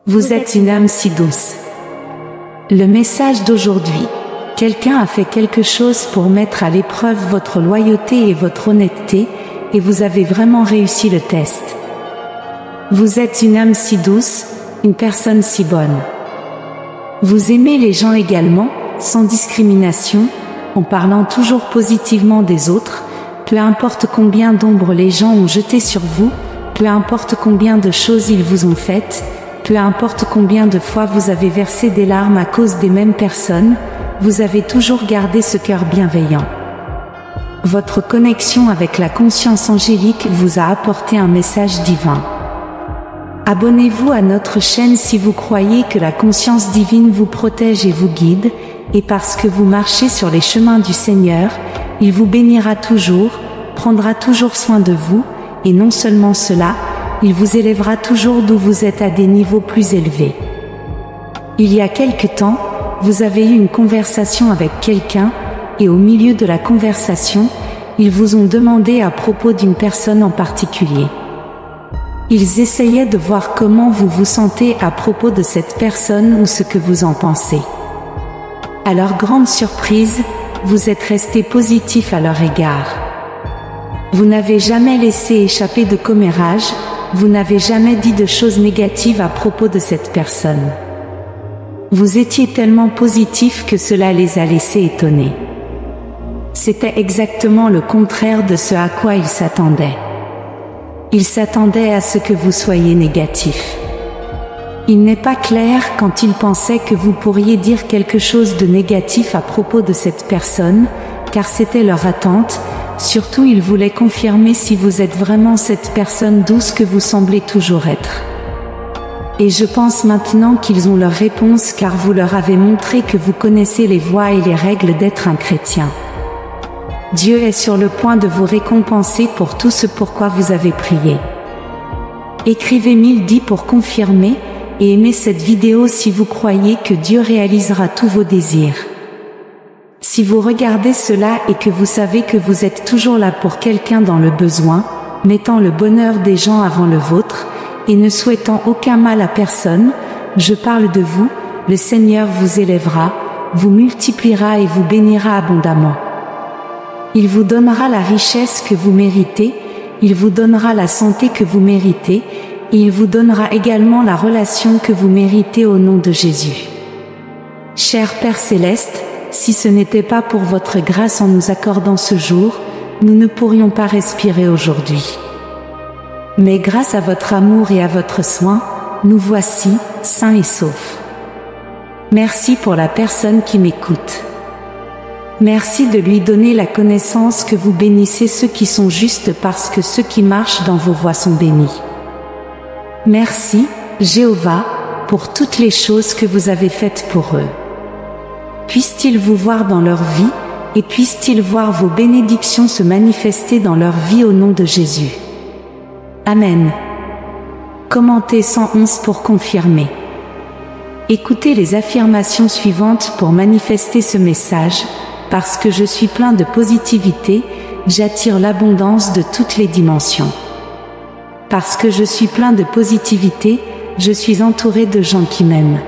Vous êtes une âme si douce. Le message d'aujourd'hui. Quelqu'un a fait quelque chose pour mettre à l'épreuve votre loyauté et votre honnêteté, et vous avez vraiment réussi le test. Vous êtes une âme si douce, une personne si bonne. Vous aimez les gens également, sans discrimination, en parlant toujours positivement des autres, peu importe combien d'ombres les gens ont jeté sur vous, peu importe combien de choses ils vous ont faites, peu importe combien de fois vous avez versé des larmes à cause des mêmes personnes, vous avez toujours gardé ce cœur bienveillant. Votre connexion avec la conscience angélique vous a apporté un message divin. Abonnez-vous à notre chaîne si vous croyez que la conscience divine vous protège et vous guide, et parce que vous marchez sur les chemins du Seigneur, il vous bénira toujours, prendra toujours soin de vous, et non seulement cela, il vous élèvera toujours d'où vous êtes à des niveaux plus élevés. Il y a quelque temps, vous avez eu une conversation avec quelqu'un, et au milieu de la conversation, ils vous ont demandé à propos d'une personne en particulier. Ils essayaient de voir comment vous vous sentez à propos de cette personne ou ce que vous en pensez. À leur grande surprise, vous êtes resté positif à leur égard. Vous n'avez jamais laissé échapper de commérage, vous n'avez jamais dit de choses négatives à propos de cette personne. Vous étiez tellement positif que cela les a laissés étonnés. C'était exactement le contraire de ce à quoi ils s'attendaient. Ils s'attendaient à ce que vous soyez négatif. Il n'est pas clair quand ils pensaient que vous pourriez dire quelque chose de négatif à propos de cette personne, car c'était leur attente. Surtout, ils voulaient confirmer si vous êtes vraiment cette personne douce que vous semblez toujours être. Et je pense maintenant qu'ils ont leur réponse car vous leur avez montré que vous connaissez les voies et les règles d'être un chrétien. Dieu est sur le point de vous récompenser pour tout ce pourquoi vous avez prié. Écrivez 1010 pour confirmer, et aimez cette vidéo si vous croyez que Dieu réalisera tous vos désirs. Si vous regardez cela et que vous savez que vous êtes toujours là pour quelqu'un dans le besoin, mettant le bonheur des gens avant le vôtre, et ne souhaitant aucun mal à personne, je parle de vous, le Seigneur vous élèvera, vous multipliera et vous bénira abondamment. Il vous donnera la richesse que vous méritez, il vous donnera la santé que vous méritez, et il vous donnera également la relation que vous méritez au nom de Jésus. Cher Père Céleste, si ce n'était pas pour votre grâce en nous accordant ce jour, nous ne pourrions pas respirer aujourd'hui. Mais grâce à votre amour et à votre soin, nous voici, sains et saufs. Merci pour la personne qui m'écoute. Merci de lui donner la connaissance que vous bénissez ceux qui sont justes parce que ceux qui marchent dans vos voies sont bénis. Merci, Jéhovah, pour toutes les choses que vous avez faites pour eux. Puissent-ils vous voir dans leur vie, et puissent-ils voir vos bénédictions se manifester dans leur vie au nom de Jésus. Amen. Commentez 111 pour confirmer. Écoutez les affirmations suivantes pour manifester ce message. Parce que je suis plein de positivité, j'attire l'abondance de toutes les dimensions. Parce que je suis plein de positivité, je suis entouré de gens qui m'aiment.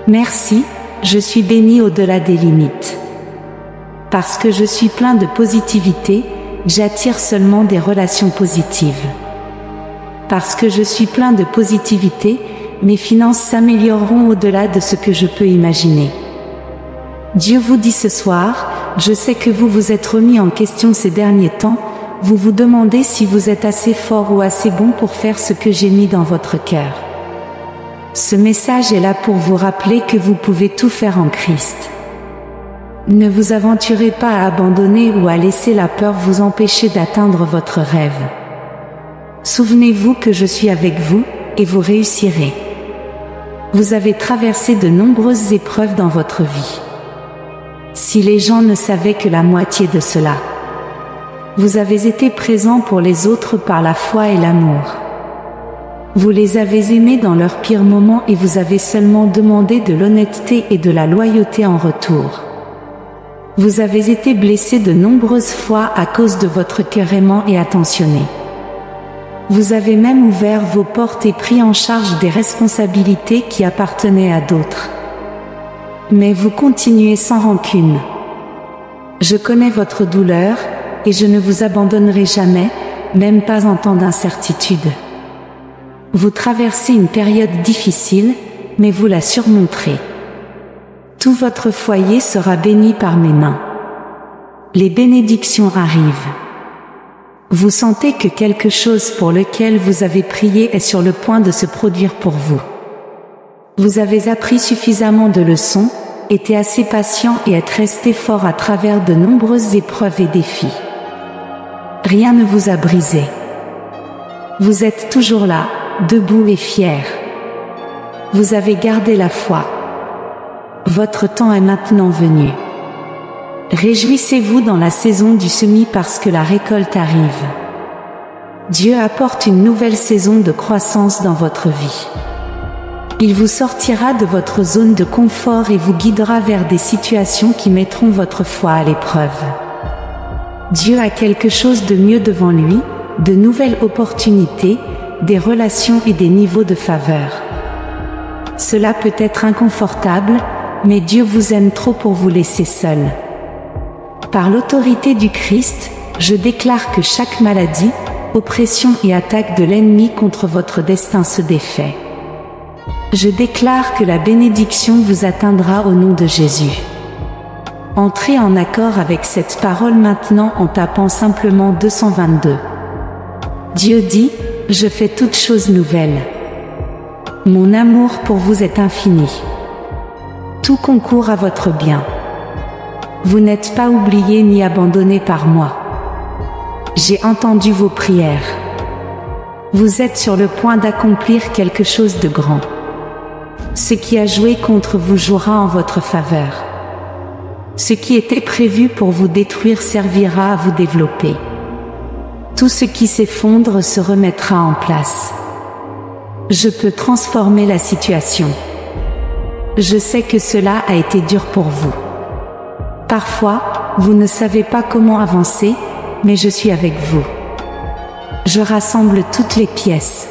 Merci, je suis béni au-delà des limites. Parce que je suis plein de positivité, j'attire seulement des relations positives. Parce que je suis plein de positivité, mes finances s'amélioreront au-delà de ce que je peux imaginer. Dieu vous dit ce soir, je sais que vous vous êtes remis en question ces derniers temps, vous vous demandez si vous êtes assez fort ou assez bon pour faire ce que j'ai mis dans votre cœur. Ce message est là pour vous rappeler que vous pouvez tout faire en Christ. Ne vous aventurez pas à abandonner ou à laisser la peur vous empêcher d'atteindre votre rêve. Souvenez-vous que je suis avec vous, et vous réussirez. Vous avez traversé de nombreuses épreuves dans votre vie. Si les gens ne savaient que la moitié de cela. Vous avez été présent pour les autres par la foi et l'amour. Vous les avez aimés dans leurs pires moments et vous avez seulement demandé de l'honnêteté et de la loyauté en retour. Vous avez été blessé de nombreuses fois à cause de votre cœur aimant et attentionné. Vous avez même ouvert vos portes et pris en charge des responsabilités qui appartenaient à d'autres. Mais vous continuez sans rancune. Je connais votre douleur, et je ne vous abandonnerai jamais, même pas en temps d'incertitude. Vous traversez une période difficile, mais vous la surmonterez. Tout votre foyer sera béni par mes mains. Les bénédictions arrivent. Vous sentez que quelque chose pour lequel vous avez prié est sur le point de se produire pour vous. Vous avez appris suffisamment de leçons, été assez patient et êtes resté fort à travers de nombreuses épreuves et défis. Rien ne vous a brisé. Vous êtes toujours là, debout et fier. Vous avez gardé la foi. Votre temps est maintenant venu. Réjouissez-vous dans la saison du semis parce que la récolte arrive. Dieu apporte une nouvelle saison de croissance dans votre vie. Il vous sortira de votre zone de confort et vous guidera vers des situations qui mettront votre foi à l'épreuve. Dieu a quelque chose de mieux devant lui, de nouvelles opportunités, des relations et des niveaux de faveur. Cela peut être inconfortable, mais Dieu vous aime trop pour vous laisser seul. Par l'autorité du Christ, je déclare que chaque maladie, oppression et attaque de l'ennemi contre votre destin se défait. Je déclare que la bénédiction vous atteindra au nom de Jésus. Entrez en accord avec cette parole maintenant en tapant simplement 222. Dieu dit, je fais toutes choses nouvelles. Mon amour pour vous est infini. Tout concourt à votre bien. Vous n'êtes pas oublié ni abandonné par moi. J'ai entendu vos prières. Vous êtes sur le point d'accomplir quelque chose de grand. Ce qui a joué contre vous jouera en votre faveur. Ce qui était prévu pour vous détruire servira à vous développer. Tout ce qui s'effondre se remettra en place. Je peux transformer la situation. Je sais que cela a été dur pour vous. Parfois, vous ne savez pas comment avancer, mais je suis avec vous. Je rassemble toutes les pièces.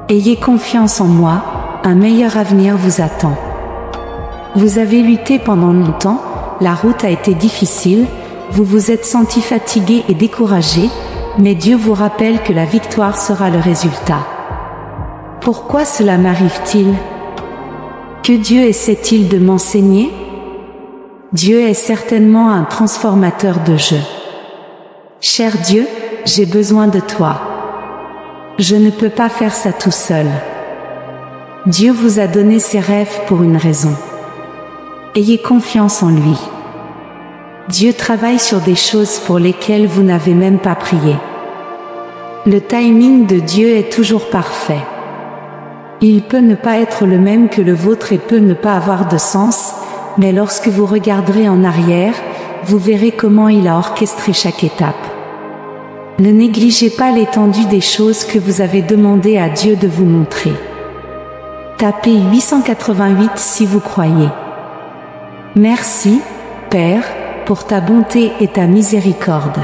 Ayez confiance en moi, un meilleur avenir vous attend. Vous avez lutté pendant longtemps, la route a été difficile, vous vous êtes senti fatigué et découragé, mais Dieu vous rappelle que la victoire sera le résultat. Pourquoi cela m'arrive-t-il? Que Dieu essaie-t-il de m'enseigner? Dieu est certainement un transformateur de jeu. Cher Dieu, j'ai besoin de toi. Je ne peux pas faire ça tout seul. Dieu vous a donné ses rêves pour une raison. Ayez confiance en lui. Dieu travaille sur des choses pour lesquelles vous n'avez même pas prié. Le timing de Dieu est toujours parfait. Il peut ne pas être le même que le vôtre et peut ne pas avoir de sens, mais lorsque vous regarderez en arrière, vous verrez comment il a orchestré chaque étape. Ne négligez pas l'étendue des choses que vous avez demandé à Dieu de vous montrer. Tapez 888 si vous croyez. Merci, Père, pour ta bonté et ta miséricorde.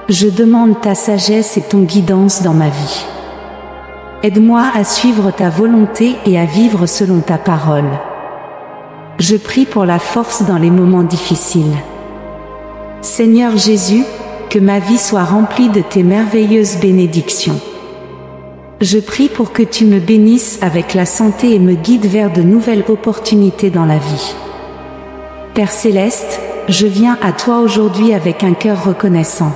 Je demande ta sagesse et ton guidance dans ma vie. Aide-moi à suivre ta volonté et à vivre selon ta parole. Je prie pour la force dans les moments difficiles. Seigneur Jésus, que ma vie soit remplie de tes merveilleuses bénédictions. Je prie pour que tu me bénisses avec la santé et me guides vers de nouvelles opportunités dans la vie. Père Céleste, je viens à toi aujourd'hui avec un cœur reconnaissant.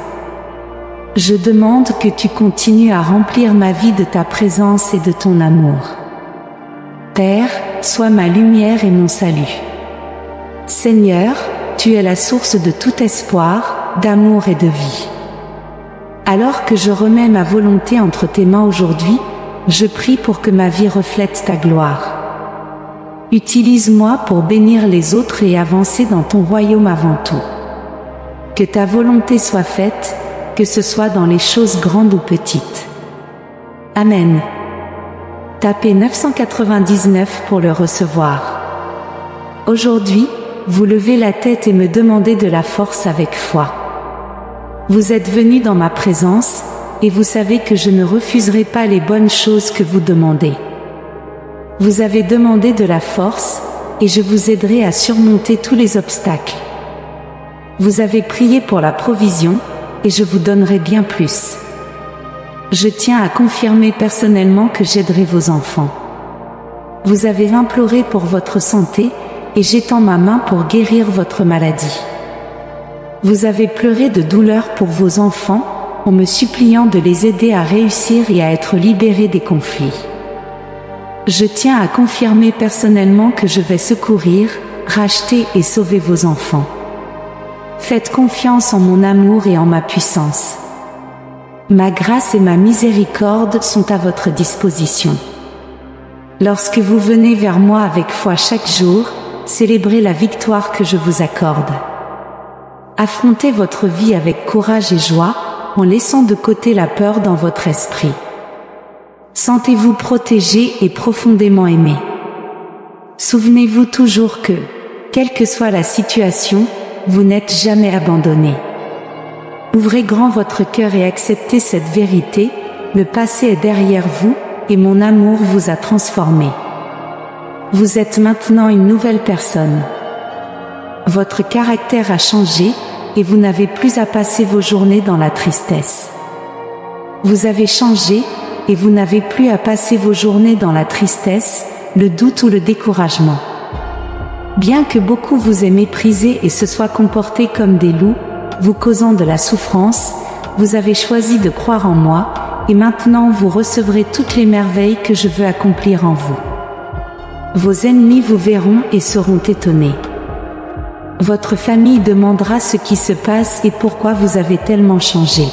Je demande que tu continues à remplir ma vie de ta présence et de ton amour. Père, sois ma lumière et mon salut. Seigneur, tu es la source de tout espoir, d'amour et de vie. Alors que je remets ma volonté entre tes mains aujourd'hui, je prie pour que ma vie reflète ta gloire. Utilise-moi pour bénir les autres et avancer dans ton royaume avant tout. Que ta volonté soit faite, que ce soit dans les choses grandes ou petites. Amen. Tapez 999 pour le recevoir. Aujourd'hui, vous levez la tête et me demandez de la force avec foi. Vous êtes venu dans ma présence, et vous savez que je ne refuserai pas les bonnes choses que vous demandez. Vous avez demandé de la force, et je vous aiderai à surmonter tous les obstacles. Vous avez prié pour la provision, et je vous donnerai bien plus. Je tiens à confirmer personnellement que j'aiderai vos enfants. Vous avez imploré pour votre santé, et j'étends ma main pour guérir votre maladie. Vous avez pleuré de douleur pour vos enfants, en me suppliant de les aider à réussir et à être libérés des conflits. Je tiens à confirmer personnellement que je vais secourir, racheter et sauver vos enfants. Faites confiance en mon amour et en ma puissance. Ma grâce et ma miséricorde sont à votre disposition. Lorsque vous venez vers moi avec foi chaque jour, célébrez la victoire que je vous accorde. Affrontez votre vie avec courage et joie, en laissant de côté la peur dans votre esprit. Sentez-vous protégé et profondément aimé. Souvenez-vous toujours que, quelle que soit la situation, vous n'êtes jamais abandonné. Ouvrez grand votre cœur et acceptez cette vérité, le passé est derrière vous, et mon amour vous a transformé. Vous êtes maintenant une nouvelle personne. Votre caractère a changé, et vous n'avez plus à passer vos journées dans la tristesse. Vous avez changé, et vous n'avez plus à passer vos journées dans la tristesse, le doute ou le découragement. Bien que beaucoup vous aient méprisé et se soient comportés comme des loups, vous causant de la souffrance, vous avez choisi de croire en moi, et maintenant vous recevrez toutes les merveilles que je veux accomplir en vous. Vos ennemis vous verront et seront étonnés. Votre famille demandera ce qui se passe et pourquoi vous avez tellement changé.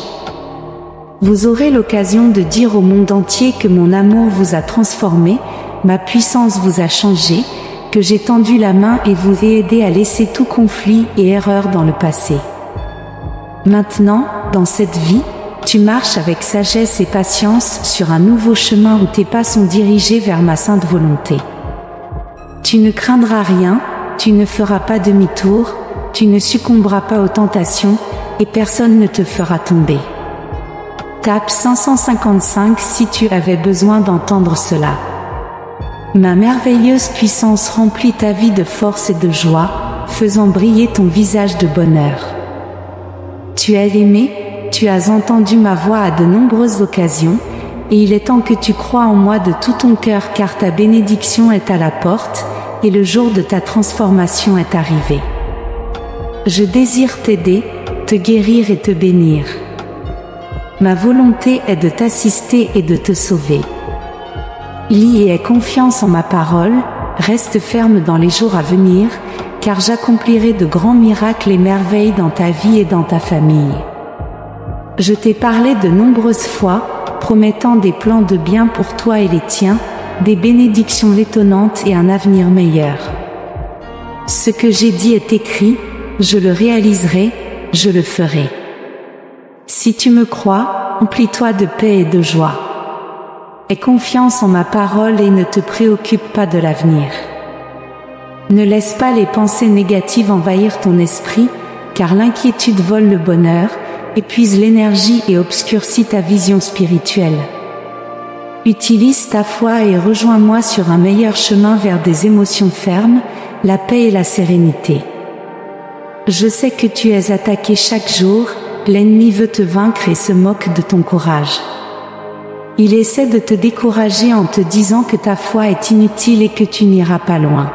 Vous aurez l'occasion de dire au monde entier que mon amour vous a transformé, ma puissance vous a changé, que j'ai tendu la main et vous ai aidé à laisser tout conflit et erreur dans le passé. Maintenant, dans cette vie, tu marches avec sagesse et patience sur un nouveau chemin où tes pas sont dirigés vers ma sainte volonté. Tu ne craindras rien, tu ne feras pas demi-tour, tu ne succomberas pas aux tentations, et personne ne te fera tomber. Tape 555 si tu avais besoin d'entendre cela. Ma merveilleuse puissance remplit ta vie de force et de joie, faisant briller ton visage de bonheur. Tu es aimé, tu as entendu ma voix à de nombreuses occasions, et il est temps que tu crois en moi de tout ton cœur car ta bénédiction est à la porte, et le jour de ta transformation est arrivé. Je désire t'aider, te guérir et te bénir. Ma volonté est de t'assister et de te sauver. Lis et aie confiance en ma parole, reste ferme dans les jours à venir, car j'accomplirai de grands miracles et merveilles dans ta vie et dans ta famille. Je t'ai parlé de nombreuses fois, promettant des plans de bien pour toi et les tiens, des bénédictions étonnantes et un avenir meilleur. Ce que j'ai dit est écrit, je le réaliserai, je le ferai. Si tu me crois, emplis-toi de paix et de joie. Aie confiance en ma parole et ne te préoccupe pas de l'avenir. Ne laisse pas les pensées négatives envahir ton esprit, car l'inquiétude vole le bonheur, épuise l'énergie et obscurcit ta vision spirituelle. Utilise ta foi et rejoins-moi sur un meilleur chemin vers des émotions fermes, la paix et la sérénité. Je sais que tu es attaqué chaque jour, l'ennemi veut te vaincre et se moque de ton courage. Il essaie de te décourager en te disant que ta foi est inutile et que tu n'iras pas loin.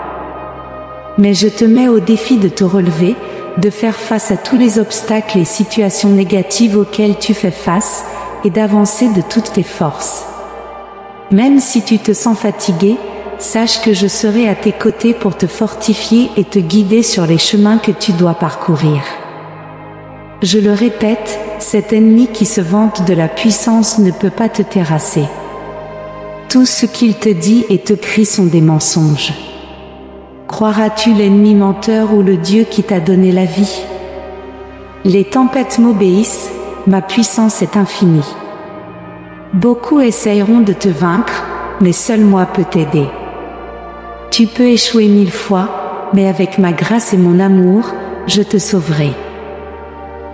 Mais je te mets au défi de te relever, de faire face à tous les obstacles et situations négatives auxquelles tu fais face, et d'avancer de toutes tes forces. Même si tu te sens fatigué, sache que je serai à tes côtés pour te fortifier et te guider sur les chemins que tu dois parcourir. Je le répète, cet ennemi qui se vante de la puissance ne peut pas te terrasser. Tout ce qu'il te dit et te crie sont des mensonges. Croiras-tu l'ennemi menteur ou le Dieu qui t'a donné la vie? Les tempêtes m'obéissent, ma puissance est infinie. Beaucoup essayeront de te vaincre, mais seul moi peux t'aider. Tu peux échouer 1000 fois, mais avec ma grâce et mon amour, je te sauverai.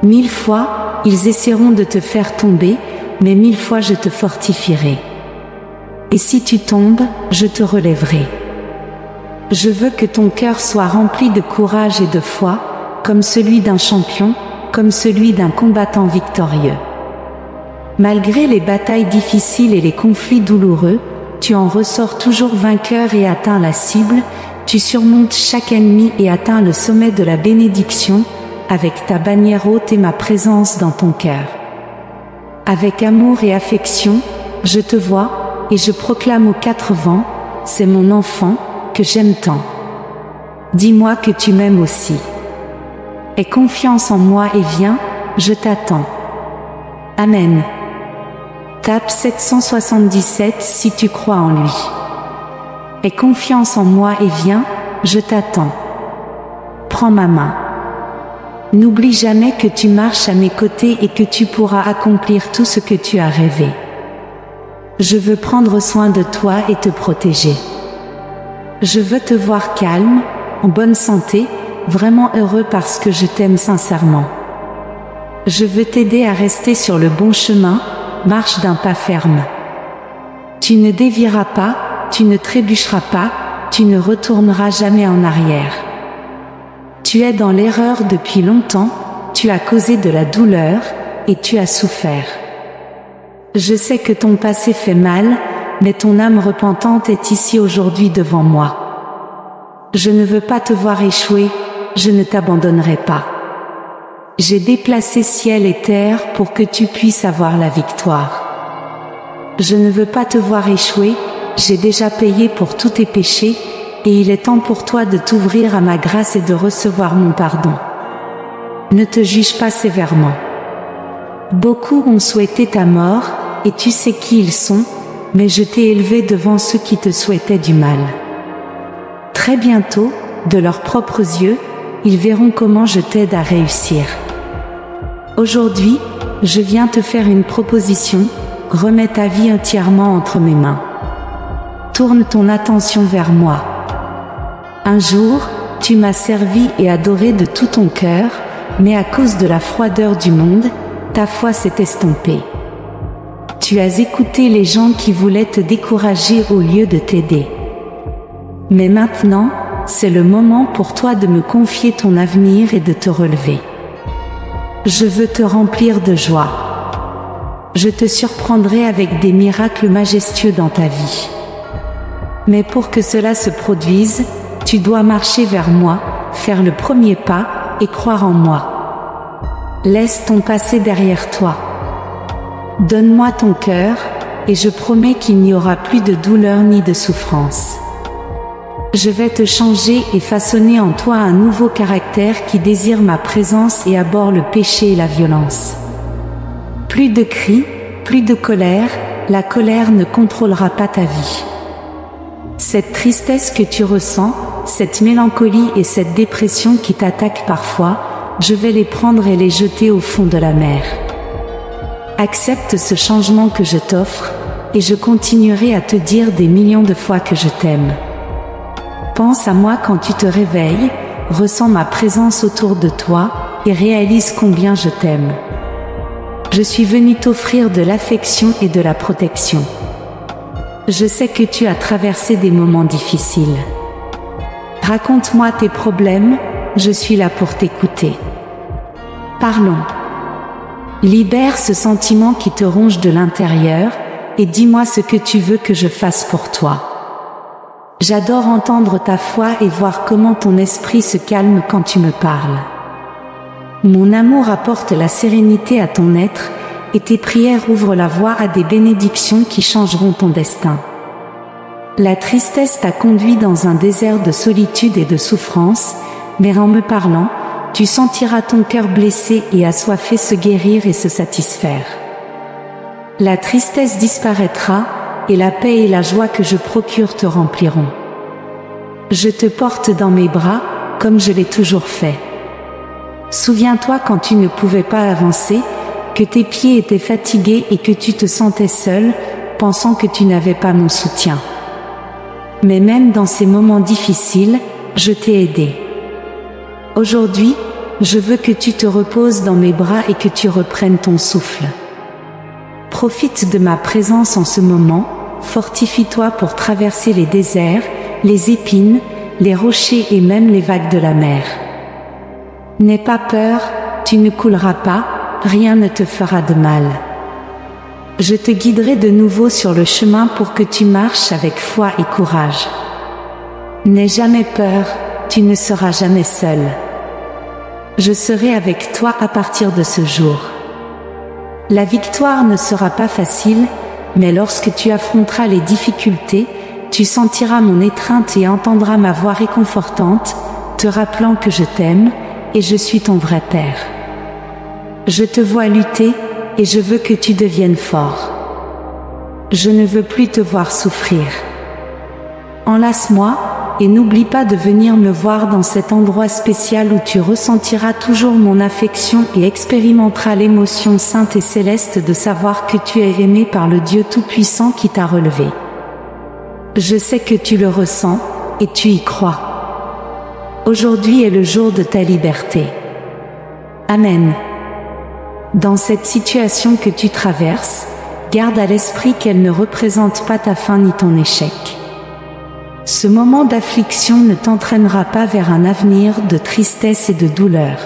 1000 fois, ils essaieront de te faire tomber, mais 1000 fois je te fortifierai. Et si tu tombes, je te relèverai. Je veux que ton cœur soit rempli de courage et de foi, comme celui d'un champion, comme celui d'un combattant victorieux. Malgré les batailles difficiles et les conflits douloureux, tu en ressors toujours vainqueur et atteins la cible, tu surmontes chaque ennemi et atteins le sommet de la bénédiction, avec ta bannière haute et ma présence dans ton cœur. Avec amour et affection, je te vois, et je proclame aux 4 vents, c'est mon enfant, que j'aime tant. Dis-moi que tu m'aimes aussi. Aie confiance en moi et viens, je t'attends. Amen. Tape 777 si tu crois en lui. Aie confiance en moi et viens, je t'attends. Prends ma main. N'oublie jamais que tu marches à mes côtés et que tu pourras accomplir tout ce que tu as rêvé. Je veux prendre soin de toi et te protéger. Je veux te voir calme, en bonne santé, vraiment heureux parce que je t'aime sincèrement. Je veux t'aider à rester sur le bon chemin, marche d'un pas ferme. Tu ne dévieras pas, tu ne trébucheras pas, tu ne retourneras jamais en arrière. Tu es dans l'erreur depuis longtemps, tu as causé de la douleur, et tu as souffert. Je sais que ton passé fait mal, mais ton âme repentante est ici aujourd'hui devant moi. Je ne veux pas te voir échouer, je ne t'abandonnerai pas. J'ai déplacé ciel et terre pour que tu puisses avoir la victoire. Je ne veux pas te voir échouer, j'ai déjà payé pour tous tes péchés, et il est temps pour toi de t'ouvrir à ma grâce et de recevoir mon pardon. Ne te juge pas sévèrement. Beaucoup ont souhaité ta mort, et tu sais qui ils sont, mais je t'ai élevé devant ceux qui te souhaitaient du mal. Très bientôt, de leurs propres yeux, ils verront comment je t'aide à réussir. Aujourd'hui, je viens te faire une proposition, remets ta vie entièrement entre mes mains. Tourne ton attention vers moi. Un jour, tu m'as servi et adoré de tout ton cœur, mais à cause de la froideur du monde, ta foi s'est estompée. Tu as écouté les gens qui voulaient te décourager au lieu de t'aider. Mais maintenant, c'est le moment pour toi de me confier ton avenir et de te relever. Je veux te remplir de joie. Je te surprendrai avec des miracles majestueux dans ta vie. Mais pour que cela se produise, tu dois marcher vers moi, faire le premier pas et croire en moi. Laisse ton passé derrière toi. Donne-moi ton cœur, et je promets qu'il n'y aura plus de douleur ni de souffrance. Je vais te changer et façonner en toi un nouveau caractère qui désire ma présence et abhorre le péché et la violence. Plus de cris, plus de colère, la colère ne contrôlera pas ta vie. Cette tristesse que tu ressens, cette mélancolie et cette dépression qui t'attaquent parfois, je vais les prendre et les jeter au fond de la mer. Accepte ce changement que je t'offre, et je continuerai à te dire des millions de fois que je t'aime. Pense à moi quand tu te réveilles, ressens ma présence autour de toi, et réalise combien je t'aime. Je suis venu t'offrir de l'affection et de la protection. Je sais que tu as traversé des moments difficiles. Raconte-moi tes problèmes, je suis là pour t'écouter. Parlons. Libère ce sentiment qui te ronge de l'intérieur, et dis-moi ce que tu veux que je fasse pour toi. J'adore entendre ta foi et voir comment ton esprit se calme quand tu me parles. Mon amour apporte la sérénité à ton être, et tes prières ouvrent la voie à des bénédictions qui changeront ton destin. La tristesse t'a conduit dans un désert de solitude et de souffrance, mais en me parlant, tu sentiras ton cœur blessé et assoiffé se guérir et se satisfaire. La tristesse disparaîtra, et la paix et la joie que je procure te rempliront. Je te porte dans mes bras, comme je l'ai toujours fait. Souviens-toi quand tu ne pouvais pas avancer, que tes pieds étaient fatigués et que tu te sentais seul, pensant que tu n'avais pas mon soutien. Mais même dans ces moments difficiles, je t'ai aidé. Aujourd'hui, je veux que tu te reposes dans mes bras et que tu reprennes ton souffle. Profite de ma présence en ce moment, fortifie-toi pour traverser les déserts, les épines, les rochers et même les vagues de la mer. N'aie pas peur, tu ne couleras pas, rien ne te fera de mal. Je te guiderai de nouveau sur le chemin pour que tu marches avec foi et courage. N'aie jamais peur, tu ne seras jamais seul. Je serai avec toi à partir de ce jour. La victoire ne sera pas facile, mais lorsque tu affronteras les difficultés, tu sentiras mon étreinte et entendras ma voix réconfortante, te rappelant que je t'aime, et je suis ton vrai Père. Je te vois lutter, et je veux que tu deviennes fort. Je ne veux plus te voir souffrir. Enlace-moi, et n'oublie pas de venir me voir dans cet endroit spécial où tu ressentiras toujours mon affection et expérimenteras l'émotion sainte et céleste de savoir que tu es aimé par le Dieu Tout-Puissant qui t'a relevé. Je sais que tu le ressens, et tu y crois. Aujourd'hui est le jour de ta liberté. Amen. Dans cette situation que tu traverses, garde à l'esprit qu'elle ne représente pas ta fin ni ton échec. Ce moment d'affliction ne t'entraînera pas vers un avenir de tristesse et de douleur.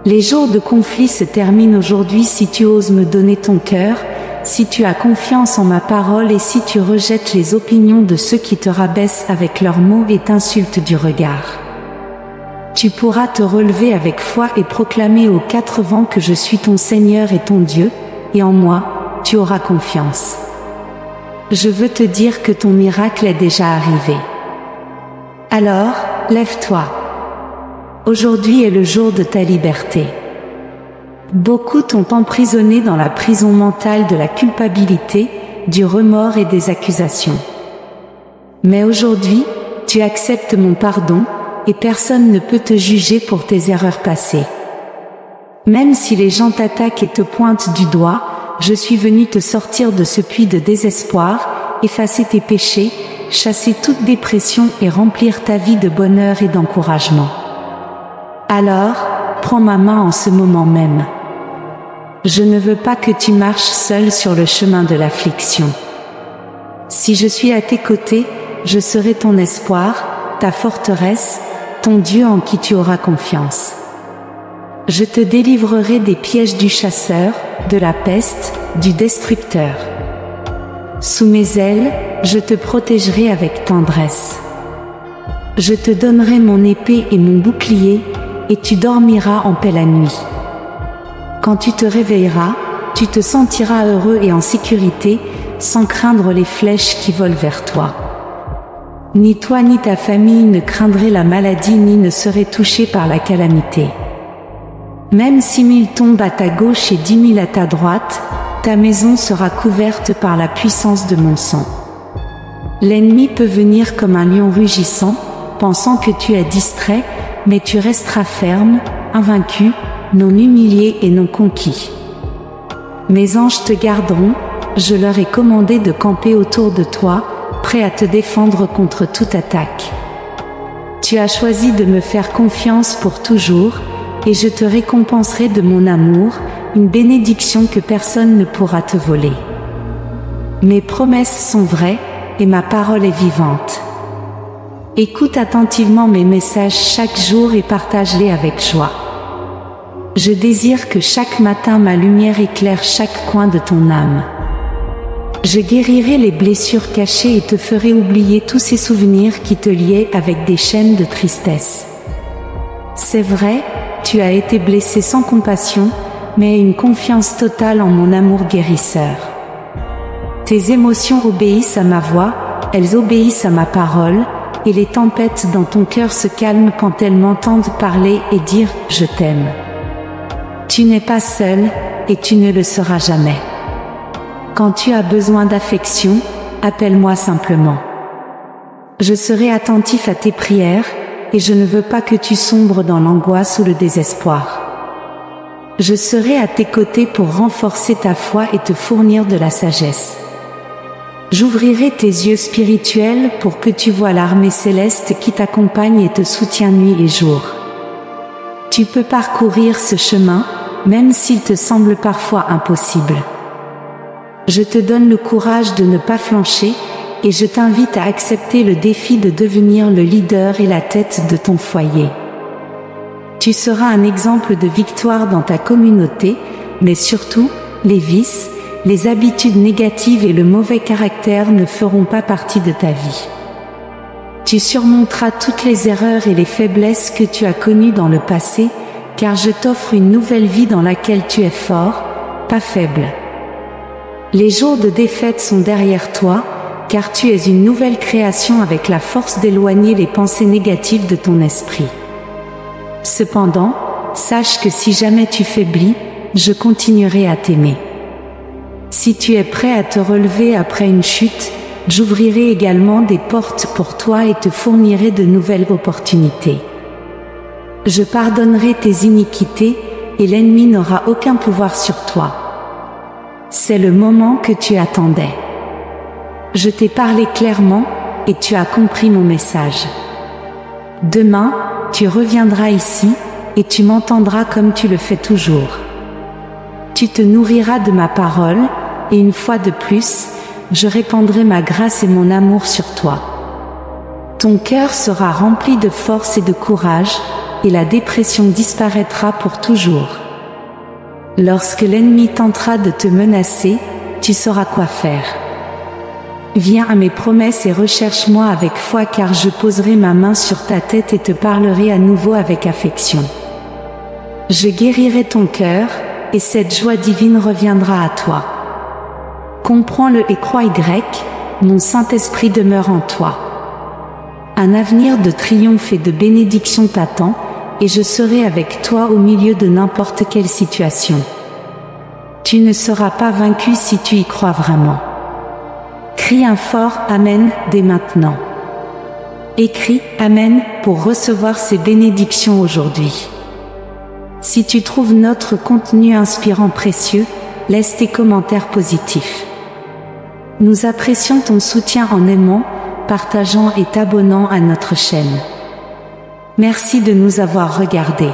Les jours de conflit se terminent aujourd'hui si tu oses me donner ton cœur, si tu as confiance en ma parole et si tu rejettes les opinions de ceux qui te rabaissent avec leurs mots et t'insultent du regard. Tu pourras te relever avec foi et proclamer aux quatre vents que je suis ton Seigneur et ton Dieu, et en moi, tu auras confiance. Je veux te dire que ton miracle est déjà arrivé. Alors, lève-toi. Aujourd'hui est le jour de ta liberté. Beaucoup t'ont emprisonné dans la prison mentale de la culpabilité, du remords et des accusations. Mais aujourd'hui, tu acceptes mon pardon, et personne ne peut te juger pour tes erreurs passées. Même si les gens t'attaquent et te pointent du doigt, je suis venu te sortir de ce puits de désespoir, effacer tes péchés, chasser toute dépression et remplir ta vie de bonheur et d'encouragement. Alors, prends ma main en ce moment même. Je ne veux pas que tu marches seul sur le chemin de l'affliction. Si je suis à tes côtés, je serai ton espoir, ta forteresse, ton Dieu en qui tu auras confiance. Je te délivrerai des pièges du chasseur, de la peste, du destructeur. Sous mes ailes, je te protégerai avec tendresse. Je te donnerai mon épée et mon bouclier, et tu dormiras en paix la nuit. Quand tu te réveilleras, tu te sentiras heureux et en sécurité, sans craindre les flèches qui volent vers toi. Ni toi ni ta famille ne craindrez la maladie ni ne serez touchés par la calamité. Même si 1000 tombent à ta gauche et 10 000 à ta droite, ta maison sera couverte par la puissance de mon sang. L'ennemi peut venir comme un lion rugissant, pensant que tu es distrait, mais tu resteras ferme, invaincu, non humilié et non conquis. Mes anges te garderont, je leur ai commandé de camper autour de toi, prêts à te défendre contre toute attaque. Tu as choisi de me faire confiance pour toujours, et je te récompenserai de mon amour, une bénédiction que personne ne pourra te voler. Mes promesses sont vraies, et ma parole est vivante. Écoute attentivement mes messages chaque jour et partage-les avec joie. Je désire que chaque matin ma lumière éclaire chaque coin de ton âme. Je guérirai les blessures cachées et te ferai oublier tous ces souvenirs qui te liaient avec des chaînes de tristesse. C'est vrai, tu as été blessé sans compassion, mais une confiance totale en mon amour guérisseur. Tes émotions obéissent à ma voix, elles obéissent à ma parole, et les tempêtes dans ton cœur se calment quand elles m'entendent parler et dire « Je t'aime ». Tu n'es pas seul, et tu ne le seras jamais. Quand tu as besoin d'affection, appelle-moi simplement. Je serai attentif à tes prières, et je ne veux pas que tu sombres dans l'angoisse ou le désespoir. Je serai à tes côtés pour renforcer ta foi et te fournir de la sagesse. J'ouvrirai tes yeux spirituels pour que tu vois l'armée céleste qui t'accompagne et te soutient nuit et jour. Tu peux parcourir ce chemin, même s'il te semble parfois impossible. Je te donne le courage de ne pas flancher, et je t'invite à accepter le défi de devenir le leader et la tête de ton foyer. Tu seras un exemple de victoire dans ta communauté, mais surtout, les vices, les habitudes négatives et le mauvais caractère ne feront pas partie de ta vie. Tu surmonteras toutes les erreurs et les faiblesses que tu as connues dans le passé, car je t'offre une nouvelle vie dans laquelle tu es fort, pas faible. Les jours de défaite sont derrière toi, car tu es une nouvelle création avec la force d'éloigner les pensées négatives de ton esprit. Cependant, sache que si jamais tu faiblis, je continuerai à t'aimer. Si tu es prêt à te relever après une chute, j'ouvrirai également des portes pour toi et te fournirai de nouvelles opportunités. Je pardonnerai tes iniquités, et l'ennemi n'aura aucun pouvoir sur toi. C'est le moment que tu attendais. Je t'ai parlé clairement, et tu as compris mon message. Demain, tu reviendras ici, et tu m'entendras comme tu le fais toujours. Tu te nourriras de ma parole, et une fois de plus, je répandrai ma grâce et mon amour sur toi. Ton cœur sera rempli de force et de courage, et la dépression disparaîtra pour toujours. Lorsque l'ennemi tentera de te menacer, tu sauras quoi faire. Viens à mes promesses et recherche-moi avec foi, car je poserai ma main sur ta tête et te parlerai à nouveau avec affection. Je guérirai ton cœur, et cette joie divine reviendra à toi. Comprends-le et crois-y, mon Saint-Esprit demeure en toi. Un avenir de triomphe et de bénédiction t'attend, et je serai avec toi au milieu de n'importe quelle situation. Tu ne seras pas vaincu si tu y crois vraiment. Crie un fort Amen dès maintenant. Écris Amen pour recevoir ces bénédictions aujourd'hui. Si tu trouves notre contenu inspirant précieux, laisse tes commentaires positifs. Nous apprécions ton soutien en aimant, partageant et t'abonnant à notre chaîne. Merci de nous avoir regardés.